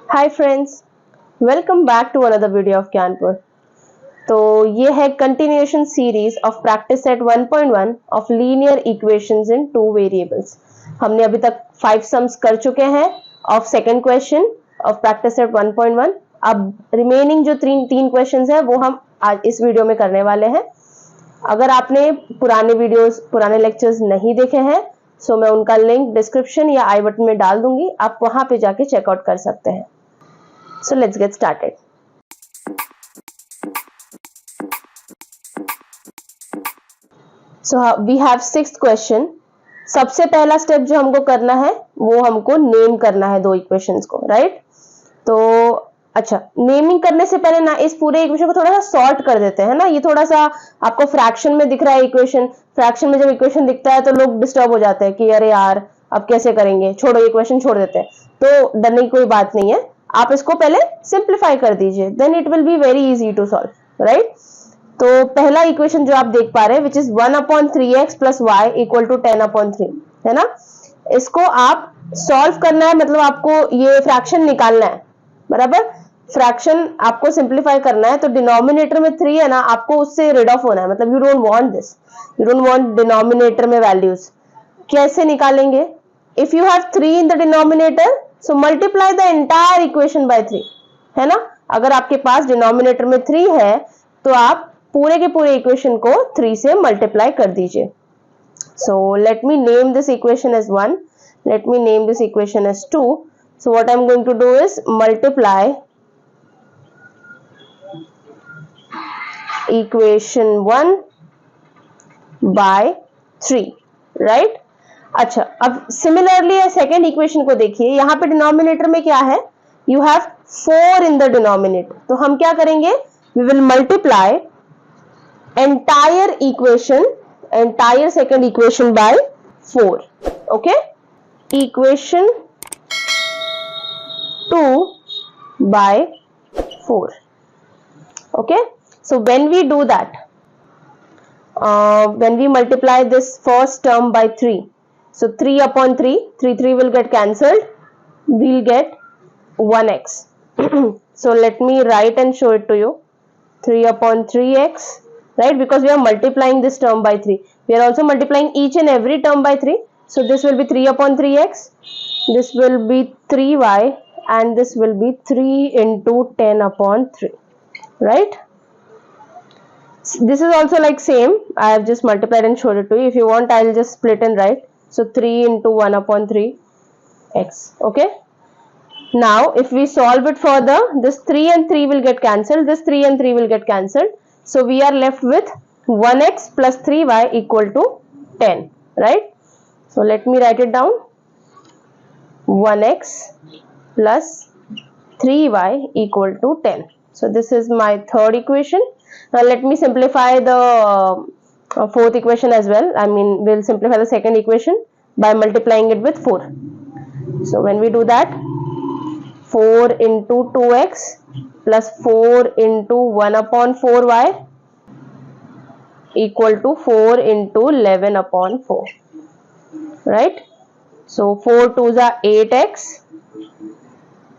Hi friends, welcome back to another video of Gyanpur. तो ये है continuation series of practice set 1.1 of linear equations in two variables. हमने अभी तक 5 sums कर चुके हैं of second question of practice set 1.1। अब रिमेनिंग जो तीन क्वेश्चंस हैं वो हम आज इस वीडियो में करने वाले हैं। अगर आपने पुराने लेक्चर्स नहीं देखे हैं सो मैं उनका लिंक डिस्क्रिप्शन या आई बटन में डाल दूंगी, आप वहां पे जाके चेकआउट कर सकते हैं। So let's get started. So we have sixth question. सबसे पहला स्टेप जो हमको करना है वो हमको नेम करना है दो इक्वेशंस को, राइट? तो अच्छा, नेमिंग करने से पहले ना इस पूरे इक्वेशन को थोड़ा सा सॉर्ट कर देते हैं ना। ये थोड़ा सा आपको फ्रैक्शन में दिख रहा है इक्वेशन। फ्रैक्शन में जब इक्वेशन दिखता है तो लोग डिस्टर्ब हो जाते हैं कि अरे यार अब कैसे करेंगे, छोड़ो इक्वेशन छोड़ देते हैं। तो डरने की कोई बात नहीं है, आप इसको पहले सिंप्लीफाई कर दीजिए, then it will be very easy to solve, right? तो पहला इक्वेशन जो आप देख पा रहे हैं which is 1/3x plus y equal to 10/3 है ना। इसको आप सॉल्व करना है, मतलब आपको ये फ्रैक्शन निकालना है, बराबर। फ्रैक्शन आपको सिंप्लीफाई करना है तो डिनोमिनेटर में 3 है ना, आपको उससे रिड ऑफ होना है, मतलब you don't want this, you don't want denominator में वैल्यूज। कैसे निकालेंगे? If you have 3 in the denominator so multiply the entire equation by 3, है ना। अगर आपके पास डिनोमिनेटर में 3 है तो आप पूरे के पूरे इक्वेशन को 3 से मल्टीप्लाई कर दीजिए। So let me name this equation as 1, let me name this equation as 2. So what I'm going to do is multiply equation 1 by 3, right? अच्छा, अब सिमिलरली सेकेंड इक्वेशन को देखिए, यहां पे डिनोमिनेटर में क्या है, you have 4 in the denominator. तो हम क्या करेंगे, we will multiply entire equation, entire second equation by 4, okay. Equation 2 by 4, okay. So when we do that, when we multiply this first term by 3, so 3/3, 3 will get cancelled, we'll get 1x. So let me write and show it to you. 3/3x, right? Because we are multiplying this term by 3, we are also multiplying each and every term by 3. So this will be 3/3x, this will be 3y, and this will be 3 into 10/3, right? This is also like same, I have just multiplied and showed it to you. If you want, I'll just split and write. So 3 into 1/3x, okay. Now if we solve it further, this 3 and 3 will get cancelled, this 3 and 3 will get cancelled, so we are left with 1x plus 3y equal to 10, right? So let me write it down. 1x plus 3y equal to 10. So this is my third equation. Now let me simplify the fourth equation as well. I mean, we'll simplify the second equation by multiplying it with 4. So when we do that, 4 into 2x plus 4 into 1/4y equal to 4 into 11/4. Right? So 4 2s are 8x,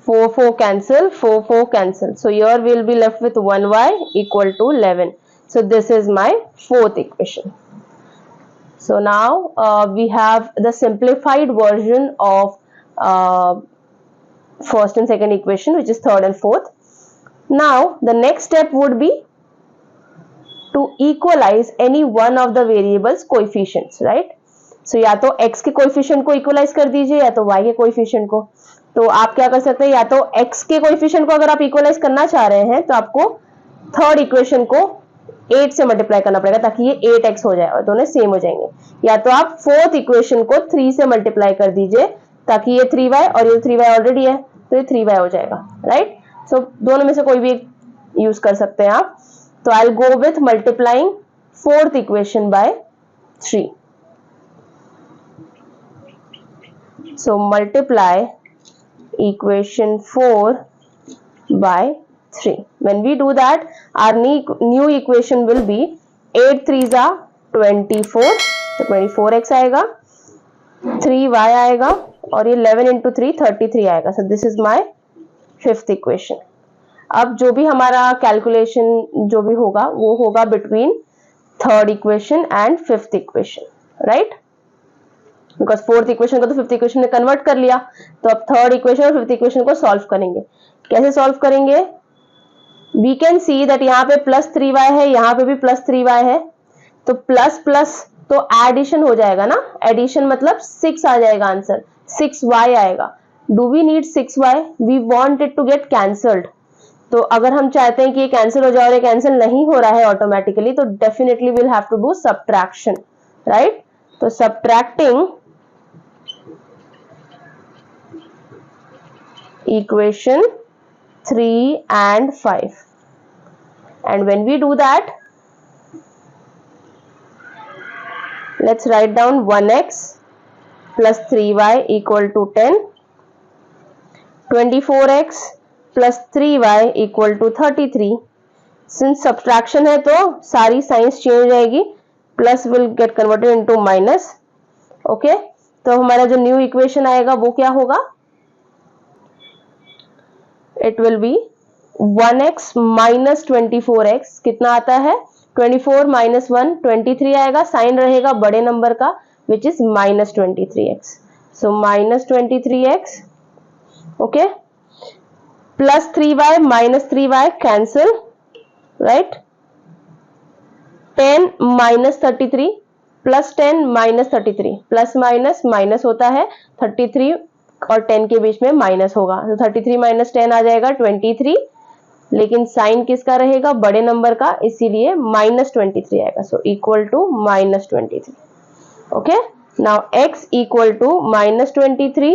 4 cancel, 4 cancel. So here we will be left with 1y equal to 11. So this is my fourth equation. So now we have the simplified version of first and second equation, which is third and fourth. Now the next step would be to equalize any one of the variables coefficients, right? So या तो x के coefficient को equalise कर दीजिए या तो y के coefficient को। तो आप क्या कर सकते हैं, या तो x के कोएफिशिएंट को अगर आप इक्वलाइज करना चाह रहे हैं तो आपको थर्ड इक्वेशन को 8 से मल्टीप्लाई करना पड़ेगा ताकि ये 8x हो जाए और दोनों सेम हो जाएंगे। या तो आप फोर्थ इक्वेशन को 3 से मल्टीप्लाई कर दीजिए ताकि ये 3y और ये 3y ऑलरेडी है तो ये 3y हो जाएगा, राइट? सो दोनों में से कोई भी एक यूज कर सकते हैं आप। तो I will go with multiplying fourth equation bye 3. So multiply equation 4 by 3. When we do that, our new equation will be 8 3s are 24, तो 24x आएगा, 3y आएगा और ये 11 into 3 33 आएगा. So this is my fifth equation. अब जो भी हमारा कैलकुलेशन जो भी होगा वो होगा between third equation and fifth equation, right, because fourth equation को तो फिफ्थ इक्वेशन में कन्वर्ट कर लिया। तो अब थर्ड इक्वेशन और फिफ्थ इक्वेशन को सॉल्व करेंगे। कैसे सॉल्व करेंगे? वी कैन सी दैट यहाँ पे +3y है, यहाँ पे भी +3y है, तो प्लस प्लस तो एडिशन हो जाएगा ना, एडिशन मतलब 6 आ जाएगा आंसर, 6y आएगा। Do we need 6y? We want it to get cancelled. तो अगर हम चाहते हैं कि ये कैंसिल हो जाए और ये कैंसिल नहीं हो रहा है ऑटोमेटिकली, तो definitely will have to do subtraction, right. तो subtracting equation 3 and 5, and when we do that, let's write down 1x plus 3y equal to 10, 24x plus 3y equal to 33. Since subtraction है तो सारी science change हो जाएगी, plus will get converted into minus. Okay, तो हमारा जो new equation आएगा वो क्या होगा? It will B 1x minus 24x, कितना आता है? 24 minus 1 23 आएगा, साइन रहेगा बड़े नंबर का which is -23x, so -23x, okay, plus 3y minus 3y cancel, right, 10 minus 33 plus 10 minus 33, plus minus minus होता है, 33 और 10 के बीच में माइनस होगा, तो 33 minus 10 आ जाएगा 23, लेकिन साइन किसका रहेगा? बड़े नंबर का, इसीलिए -23 आएगा, so equal to -23। Okay, now x equal to -23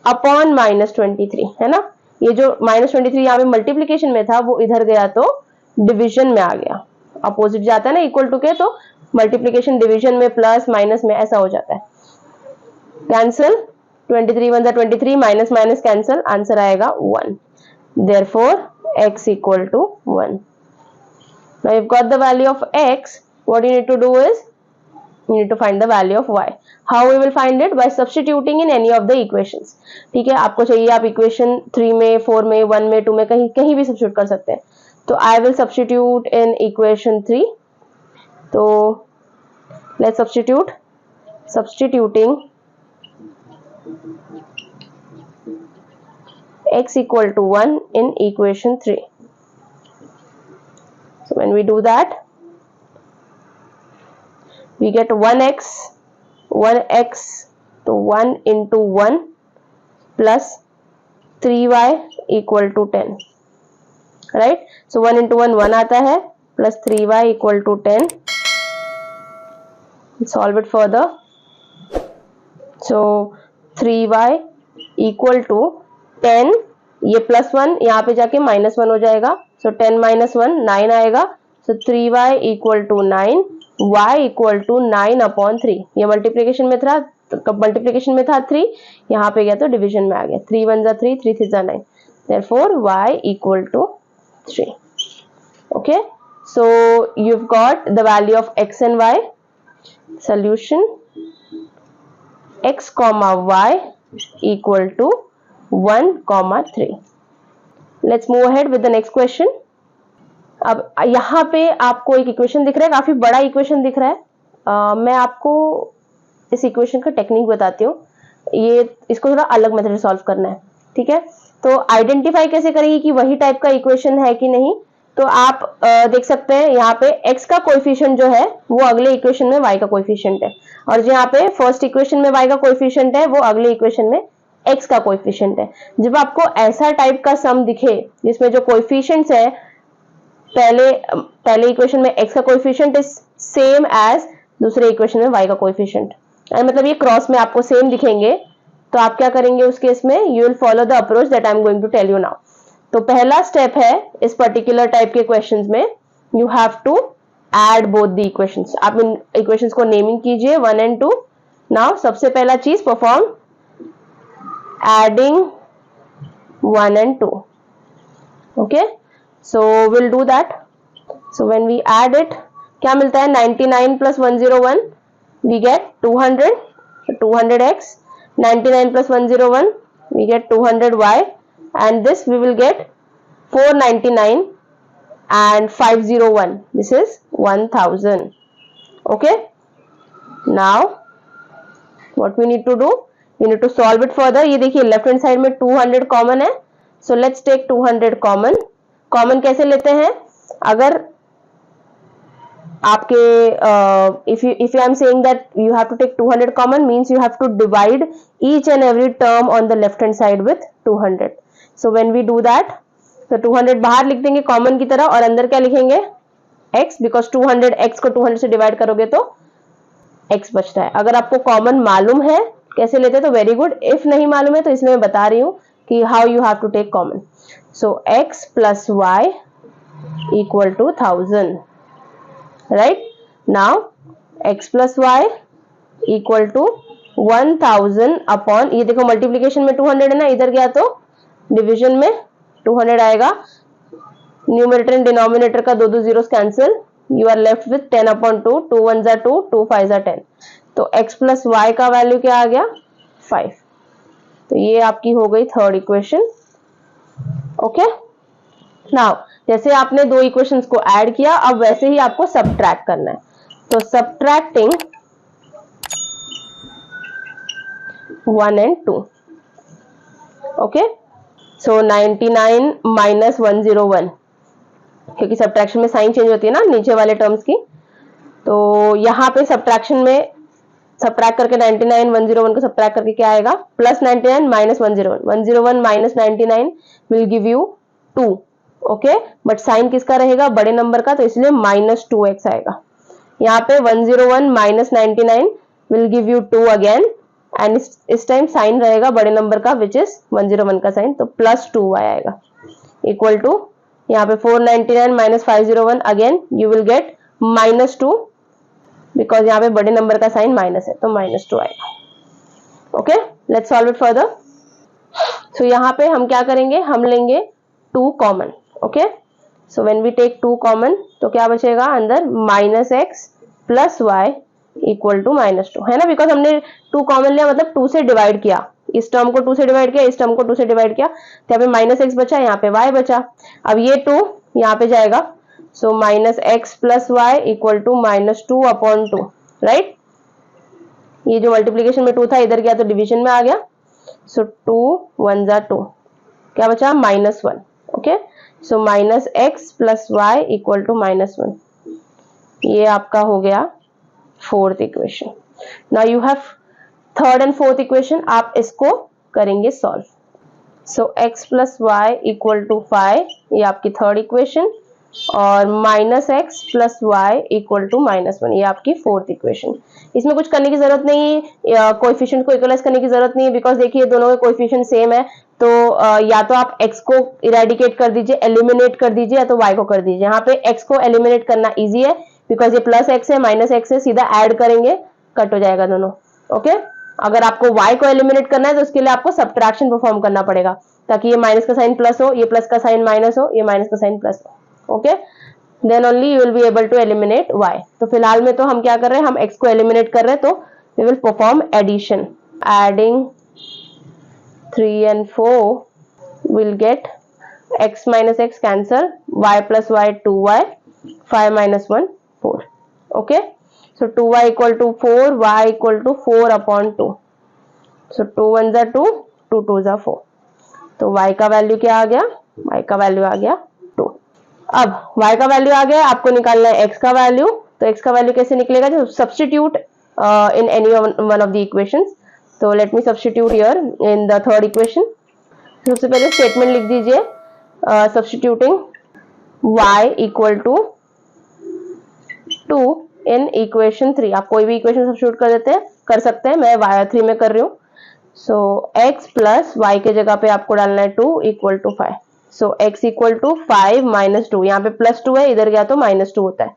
upon -23 है ना। ये जो -23 यहाँ पे मल्टीप्लीकेशन में था वो इधर गया तो डिवीजन में आ गया, अपोजिट जाता है ना इक्वल टू के, तो मल्टीप्लीकेशन डिवीजन में, प्लस माइनस में ऐसा हो जाता है। Cancel, 23 1 23, minus minus cancel, answer आएगा 1, therefore x equal to 1. Now you've got the value of x, what you need to do is you need to find the value of y. How we will find it? By substituting in any of the equations. ठीक है, आपको चाहिए आप equation 3 में, 4 में, 1 में, 2 में, कहीं कहीं भी सब्स्टिट्यूट कर सकते हैं। तो I will substitute in equation 3. तो let's substitute. Substituting x equal to 1 in equation 3. So when we do that, we get 1x, तो 1 into 1 plus 3y equal to 10, right? So 1 into 1 1 आता है, plus 3y equal to 10. Solve it further. So 3y equal to 10, ये +1 यहाँ पे जाके -1 हो जाएगा, so 10 minus 1 9 आएगा, so 3y equal to 9, y equal to 9 upon 3. ये मल्टीप्लीकेशन में था, मल्टीप्लीकेशन में था 3, यहाँ पे गया तो डिवीजन में आ गया, 3 1 जा 3, 3 3 जा 9, therefore y equal to 3. Okay, so you've got the value of x and y. Solution: x comma y equal to 1 comma 3. Let's move ahead with the next question. अब यहाँ पे आपको एक इक्वेशन दिख रहा है, काफी बड़ा इक्वेशन दिख रहा है। मैं आपको इस इक्वेशन का टेक्निक बताती हूँ, ये इसको थोड़ा अलग मेथड से सॉल्व करना है, ठीक है। तो आइडेंटिफाई कैसे करेंगे कि वही टाइप का इक्वेशन है कि नहीं? तो आप देख सकते हैं यहाँ पे x का कोएफिशिएंट जो है वो अगले इक्वेशन में y का कोएफिशिएंट है, और जो यहाँ पे फर्स्ट इक्वेशन में y का कोएफिशिएंट है वो अगले इक्वेशन में x का कोएफिशिएंट है। जब आपको ऐसा टाइप का सम दिखे जिसमें जो कोएफिशिएंट्स है, पहले इक्वेशन में x का कोएफिशिएंट इज सेम एज दूसरे इक्वेशन में y का कोएफिशिएंट, मतलब ये क्रॉस में आपको सेम दिखेंगे, तो आप क्या करेंगे उस केस में? You will follow the approach that I am going to tell you now. तो पहला स्टेप है इस पर्टिकुलर टाइप के क्वेश्चंस में, you have to add both the equations. आप इन इक्वेशंस को नेमिंग कीजिए 1 and 2। नाउ सबसे पहला चीज perform adding 1 and 2। Okay, so will do that. So when we add it, क्या मिलता है? 99 plus 101 we get 200, 200x, 99 plus 101 we get 200y, and this we will get 499 and 501. This is 1000. Okay, now what we need to do, we need to solve it further. ये देखिए left hand side में 200 common है, so let's take 200 common. Common कैसे लेते हैं? अगर आपके if I am saying that you have to take 200 common, means you have to divide each and every term on the left hand side with 200. So when we do that, तो 200 बाहर लिख देंगे common की तरह और अंदर क्या लिखेंगे? x, बिकॉज 200 x को 200 से डिवाइड करोगे तो x बचता है. अगर आपको कॉमन मालूम है कैसे लेते हैं तो वेरी गुड, इफ नहीं मालूम है तो इसलिए मैं बता रही हूँ कि how you have to take common. So x plus y equal to 1000. Right, now x plus y equal to 1000 upon, ये देखो मल्टीप्लीकेशन में 200 है ना, इधर गया तो डिवीजन में 200 आएगा. न्यूमरेटर एंड डिनोमिनेटर का 2 zeros cancel, you are left with 10 upon 2, 2 1 जा 2, 2 5 जा 10. तो x प्लस वाई का वैल्यू क्या आ गया? 5. तो ये आपकी हो गई थर्ड इक्वेशन. ओके, नाउ जैसे आपने दो इक्वेशंस को ऐड किया, अब वैसे ही आपको सबट्रैक्ट करना है. तो subtracting 1 and 2. Okay, so 99 minus 101, क्योंकि सब्ट्रैक्शन में साइन चेंज होती है ना नीचे वाले टर्म्स की. तो यहाँ पे सब्ट्रैक्शन में सब्ट्रैक्ट करके 99 101 को सब्ट्रैक्ट करके क्या आएगा? Plus 99 minus 101. 101 minus 99 will give you 2. Okay, but sign किसका रहेगा? बड़े नंबर का, तो इसलिए माइनस 2x आएगा. यहाँ पे 101 minus 99 will give you 2 again, and इस टाइम साइन रहेगा बड़े नंबर का विच इज 101 का साइन, तो प्लस 2y आएगा इक्वल टू, यहाँ पे 499 minus 501 again you will get minus 2, because यहाँ पे बड़े नंबर का साइन माइनस है तो माइनस 2 आएगा. Okay, let's solve it further. So यहाँ पे हम क्या करेंगे? हम लेंगे 2 common. Okay, so when we take 2 common तो क्या बचेगा अंदर? Minus x plus y equal to minus 2, है ना, बिकॉज हमने 2 कॉमन लिया मतलब 2 से डिवाइड किया, इस टर्म को 2 से डिवाइड किया, इस टर्म को 2 से डिवाइड किया, तो यहाँ पे माइनस एक्स बचा, यहाँ पे y बचा. अब ये 2 यहाँ पे जाएगा, so minus x plus y equal to minus 2 upon 2. Right, ये जो मल्टीप्लीकेशन में 2 था इधर गया तो डिवीजन में आ गया, सो 2 1 जा 2, क्या बचा? Minus 1. Okay, so minus x plus y equal to minus 1. ये आपका हो गया fourth equation. Now you have third and fourth equation, आप इसको करेंगे solve. So x plus y equal to 5, ये आपकी थर्ड इक्वेशन, और minus x plus y equal to minus 1, ये आपकी फोर्थ इक्वेशन. इसमें कुछ करने की जरूरत नहीं, कोएफिशिएंट को इक्वलाइज करने की जरूरत नहीं है, बिकॉज देखिए दोनों के कोएफिशिएंट सेम है, तो या तो आप x को इरेडिकेट कर दीजिए, एलिमिनेट कर दीजिए, या तो y को कर दीजिए. यहाँ पे x को एलिमिनेट करना इजी है बिकॉज ये प्लस x है माइनस x है, सीधा ऐड करेंगे कट हो जाएगा दोनों. ओके, अगर आपको y को एलिमिनेट करना है तो उसके लिए आपको सब्ट्रैक्शन परफॉर्म करना पड़ेगा, ताकि ये माइनस का साइन प्लस हो, ये प्लस का साइन माइनस हो, ये माइनस का साइन प्लस हो. Okay, then only you will be able to eliminate y. तो फिलहाल में तो हम क्या कर रहे हैं? हम x को एलिमिनेट कर रहे हैं, तो we will perform addition. Adding 3 and 4 will get x minus x cancel, y plus y 2y, 5 minus 1 4. Okay, so 2y equal to 4, y equal to 4 upon 2. So 2 1 जा 2, 2 2 जा 4. तो y का वैल्यू क्या आ गया? y का वैल्यू आ गया 2. अब y का वैल्यू आ गया, आपको निकालना है x का वैल्यू. तो x का वैल्यू कैसे निकलेगा? जो substitute in any one of the equations. तो let me substitute here in the third equation. सबसे पहले स्टेटमेंट लिख दीजिए, सब्स्टिट्यूटिंग y इक्वल टू 2 इन इक्वेशन 3. आप कोई भी इक्वेशन सब्स्टिट्यूट कर सकते हैं, मैं y3 में कर रही हूँ. सो x प्लस y के जगह पे आपको डालना है 2 equal to 5. So x equal to 5 minus 2, यहाँ पे प्लस 2 है, इधर गया तो माइनस 2 होता है,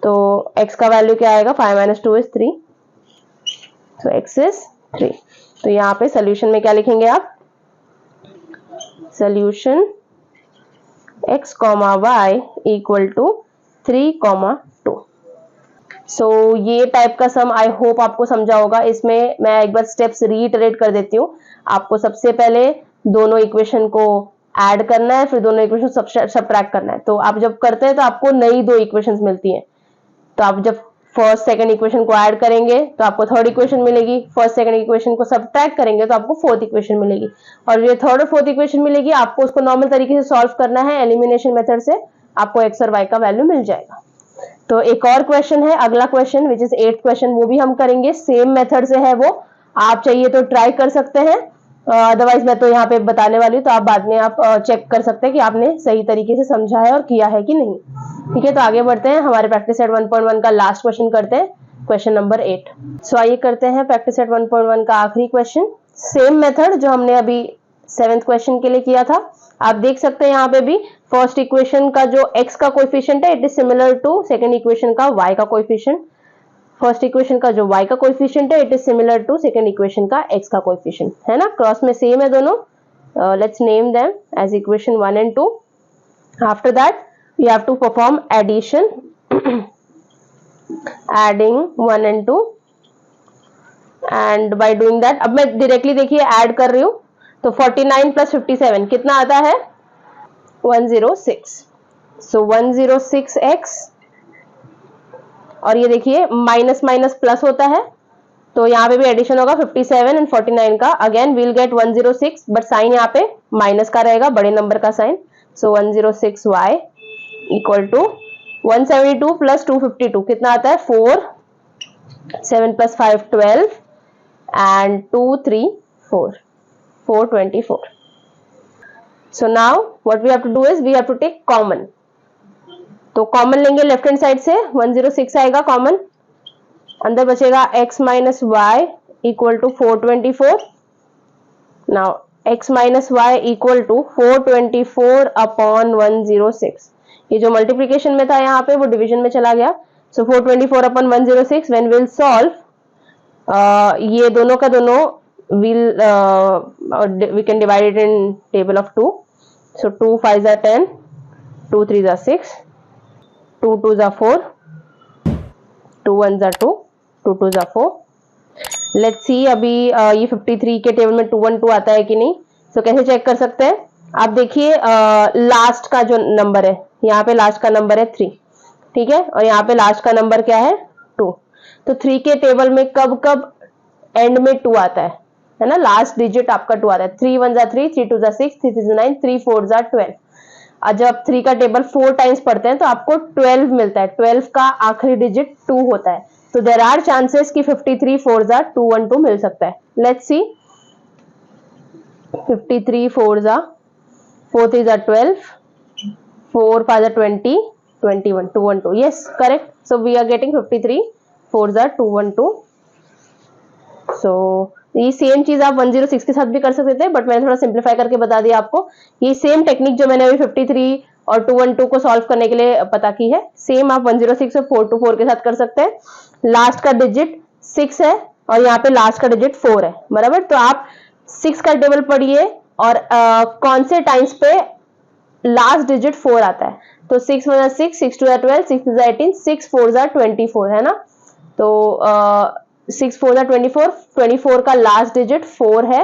तो x का वैल्यू क्या आएगा? 5 minus 2 is 3. So x is 3. तो यहाँ पे सोल्यूशन में क्या लिखेंगे आप? Solution x comma y equal to 3 comma 2. So ये टाइप का सम आई होप आपको समझा होगा. इसमें मैं एक बार स्टेप्स रीइटरेट कर देती हूँ. आपको सबसे पहले दोनों इक्वेशन को ऐड करना है, फिर दोनों इक्वेशन सब्ट्रैक्ट करना है। तो आप जब करते हैं तो आपको नई दो इक्वेशंस मिलती हैं। तो आप जब फर्स्ट सेकंड इक्वेशन को ऐड करेंगे तो आपको थर्ड इक्वेशन मिलेगी, फर्स्ट सेकंड इक्वेशन को सब्ट्रैक्ट करेंगे तो आपको फोर्थ इक्वेशन मिलेगी, और ये थर्ड और फोर्थ इक्वेशन मिलेगी, आपको उसको नॉर्मल तरीके से सॉल्व करना है, एलिमिनेशन मेथड से आपको एक्स और वाई का वैल्यू मिल जाएगा। तो एक और क्वेश्चन है, अगला question which is 8th question, वो भी हम करेंगे, सेम मेथड से है वो, आप चाहिए तो ट्राई कर सकते हैं, अदरवाइज मैं तो यहाँ पे बताने वाली हूँ, तो आप बाद में आप चेक कर सकते हैं कि आपने सही तरीके से समझा है और किया है कि नहीं। ठीक है, तो आगे बढ़ते हैं, हमारे प्रैक्टिस सेट 1.1 का लास्ट क्वेश्चन करते हैं, क्वेश्चन नंबर 8। सो आइए करते हैं प्रैक्टिस सेट 1.1 का आखिरी क्वेश्चन, सेम मेथड जो हमने अभी 7th क्वेश्चन के लिए किया था। आप देख सकते हैं यहाँ पे भी फर्स्ट इक्वेशन का जो x का कोएफिशिएंट है it is similar to second equation का y का कोएफिशिएंट, फर्स्ट इक्वेशन का जो y का कोएफिशिएंट है it is similar to second equation का x का कोएफिशिएंट, है ना, क्रॉस में सेम है दोनों। Let's name them as equation 1 and 2। After that we have to perform addition, adding 1 and 2, and by doing that अब मैं डायरेक्टली देखिए ऐड कर रही हूँ, तो 49 प्लस 57 कितना आता है, 106। सो 106x, और ये देखिए माइनस माइनस प्लस होता है, तो यहाँ पे भी एडिशन होगा 57 एंड 49 का, again we'll get 106, but sign यहाँ पे माइनस का रहेगा, बड़े नंबर का sign. So 106y equal to 172 plus 252 कितना आता है, 4, 7 plus 5 12 and 2 3 4, 424। So now what we have to do is we have to take common, तो कॉमन लेंगे लेफ्ट हैंड साइड से, 106 आएगा कॉमन, अंदर बचेगा x minus y equal to 424। Now x minus y equal to 424 upon 106, ये जो multiplication में था यहाँ पे वो डिवीजन में चला गया। सो 424 अपॉन 106 व्हेन विल सॉल्व, ये दोनों का दोनों we can divide it in table of 2. So 2 5s are 10, 2 3s are 6, 2 2s are 4, 2 1s are 2, 2 2s are 4. Let's see अभी ये 53 के टेबल में 2 1 2 आता है कि नहीं। So कैसे चेक कर सकते हैं, आप देखिए लास्ट का जो नंबर है, यहाँ पे लास्ट का नंबर है 3, ठीक है, और यहाँ पे लास्ट का नंबर क्या है 2, तो 3 के टेबल में कब कब एंड में 2 आता है ना, लास्ट डिजिट आपका 2 आता है, 3 1s are 3, 3 2s are 6, 3 3s are 9, 3 4s are 12। और जब आप 3 का टेबल 4 टाइम्स पढ़ते हैं तो आपको 12 मिलता है, 12 का आखिरी डिजिट 2 होता है, तो देयर आर चांसेस कि 53 4s are 212 मिल सकता है। Let's see, 53 4s are 4 3s are 12, 4 5s are 20, 21 212, yes correct। so we are getting 53 4s are 212। सो ये सेम चीज आप 106 के साथ भी कर सकते थे, बट मैंने थोड़ा सिंप्लीफाई करके बता दिया आपको। ये सेम टेक्निक जो मैंने अभी 53 और 212 को सॉल्व करने के लिए पता की है, सेम आप 106 और 424 के साथ कर सकते हैं। लास्ट का डिजिट 6 है और यहाँ पे लास्ट का डिजिट 4 है, बराबर। तो आप 6 का टेबल पढ़िए और कौन से टाइम्स पे लास्ट डिजिट 4 आता है, तो 6 1 6, 6 2 12, 6 3 18, 6 4 24, है ना। तो 6 4 24, 24 का लास्ट डिजिट 4 है,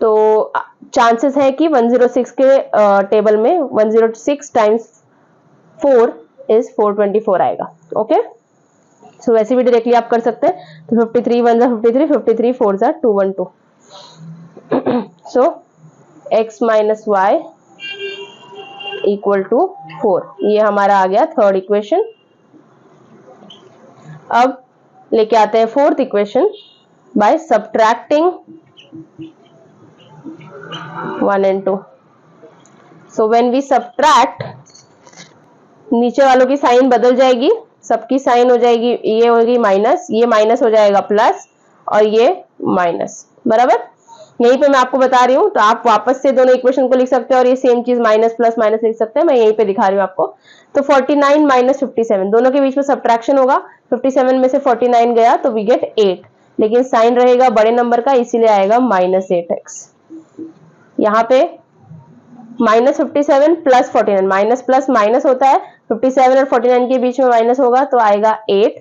तो चांसेस है कि 106 के टेबल में 106 टाइम्स 4 इज 424 आएगा। ओके, सो वैसे भी डायरेक्टली आप कर सकते हैं, तो 53 1 53, 53 4 212। So x minus y equal to 4, ये हमारा आ गया थर्ड इक्वेशन। अब लेके आते हैं fourth equation by subtracting 1 and 2। So when we subtract, नीचे वालों की साइन बदल जाएगी, सबकी साइन हो जाएगी, ये होगी माइनस, ये माइनस हो जाएगा प्लस, और ये माइनस, बराबर। यहीं पे मैं आपको बता रही हूँ, तो आप वापस से दोनों इक्वेशन को लिख सकते हैं और ये सेम चीज माइनस प्लस माइनस लिख सकते हैं, मैं यहीं पे दिखा रही हूँ आपको। तो 49 माइनस 57, दोनों के बीच में सब्ट्रैक्शन होगा, 57 में से 49 गया तो वी गेट 8, लेकिन साइन रहेगा बड़े नंबर का, इसीलिए आएगा माइनस 8x। यहाँ पे minus 57 plus 49, minus plus minus होता है, 57 और 49 के बीच में माइनस होगा तो आएगा 8,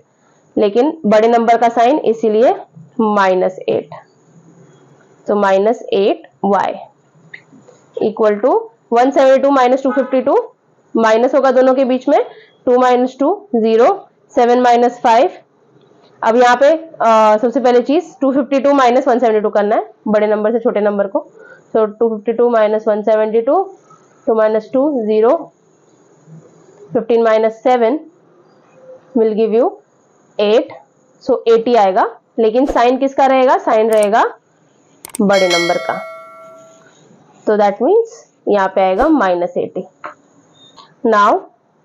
लेकिन बड़े नंबर का साइन, इसीलिए minus 8। so -8y equal to 172 minus 252, minus होगा दोनों के बीच में, 2 माइनस 2 0, 7 माइनस 5। अब यहाँ पे सबसे पहले चीज 252 माइनस 172 करना है, बड़े नंबर से छोटे नंबर को। सो 252 minus 172, 2 minus 2 0, 15 minus 7 will give you 8, सो 80 आएगा। लेकिन साइन किसका रहेगा? साइन रहेगा बड़े नंबर का, तो दैट मीन्स यहाँ पे आएगा -80। नाउ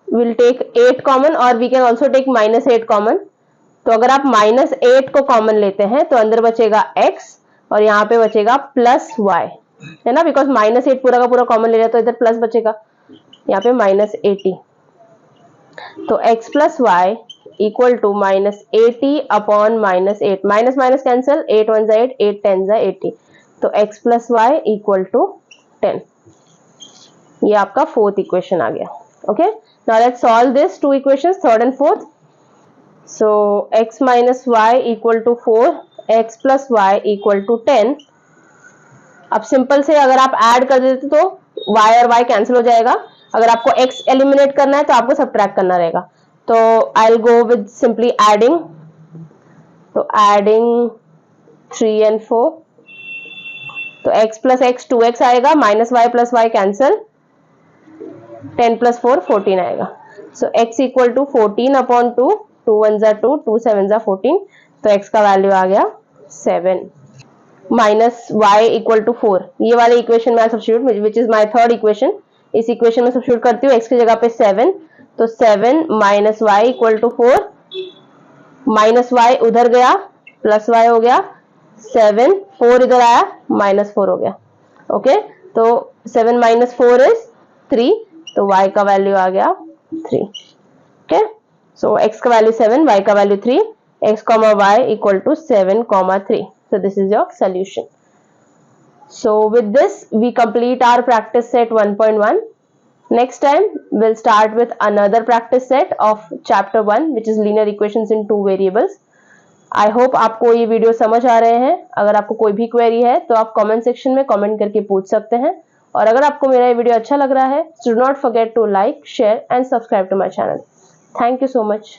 विल टेक 8 कॉमन और we can also take -8 common. तो अगर आप -8 को कॉमन लेते हैं तो अंदर बचेगा x और यहाँ पे बचेगा +y, है ना, बिकॉज -8 पूरा का पूरा कॉमन ले रहा तो इधर प्लस बचेगा, यहाँ पे -80। तो x plus y equal to -80 upon -8, minus minus cancel, 8 1 8, 8 10 80, तो x plus y equal to 10। ये आपका फोर्थ इक्वेशन आ गया। Okay, now let's solve this two equations, third and fourth. So x minus y equal to 4, x plus y equal to 10। अब simple से अगर आप add कर देते तो y और y कैंसिल हो जाएगा, अगर आपको x एलिमिनेट करना है तो आपको सब्ट्रैक्ट करना रहेगा। तो I will go with simply adding, तो एडिंग 3 and 4, तो x प्लस x 2x आएगा, minus y plus y cancel, 10 plus 4 14 आएगा। So x equal to 14 upon 2, 2 1 जा 2, 2 7 जा 14, तो x का वैल्यू आ गया 7। माइनस वाई इक्वल टू 4, ये वाले इक्वेशन में substitute, which is my third equation, इस इक्वेशन में सब्स्टिट्यूट करती हूँ x की जगह पे 7, तो 7 minus y equal to 4, minus y उधर गया प्लस वाई हो गया, 7 4 इधर आया -4 हो गया। ओके, तो 7 माइनस 4 इज 3, तो y का वैल्यू आ गया 3। ओके, सो x का वैल्यू 7, y का value 3, x, y equal to 7, 3। So this is your solution. So with this we complete our practice set 1.1. Next time we'll start with another practice set of chapter 1, which is linear equations in two variables. I hope आपको ये video समझ आ रहे हैं। अगर आपको कोई भी query है तो आप कमेंट सेक्शन में कमेंट करके पूछ सकते हैं, और अगर आपको मेरा ये वीडियो अच्छा लग रहा है, do not forget to like, share and subscribe to my channel. Thank you so much.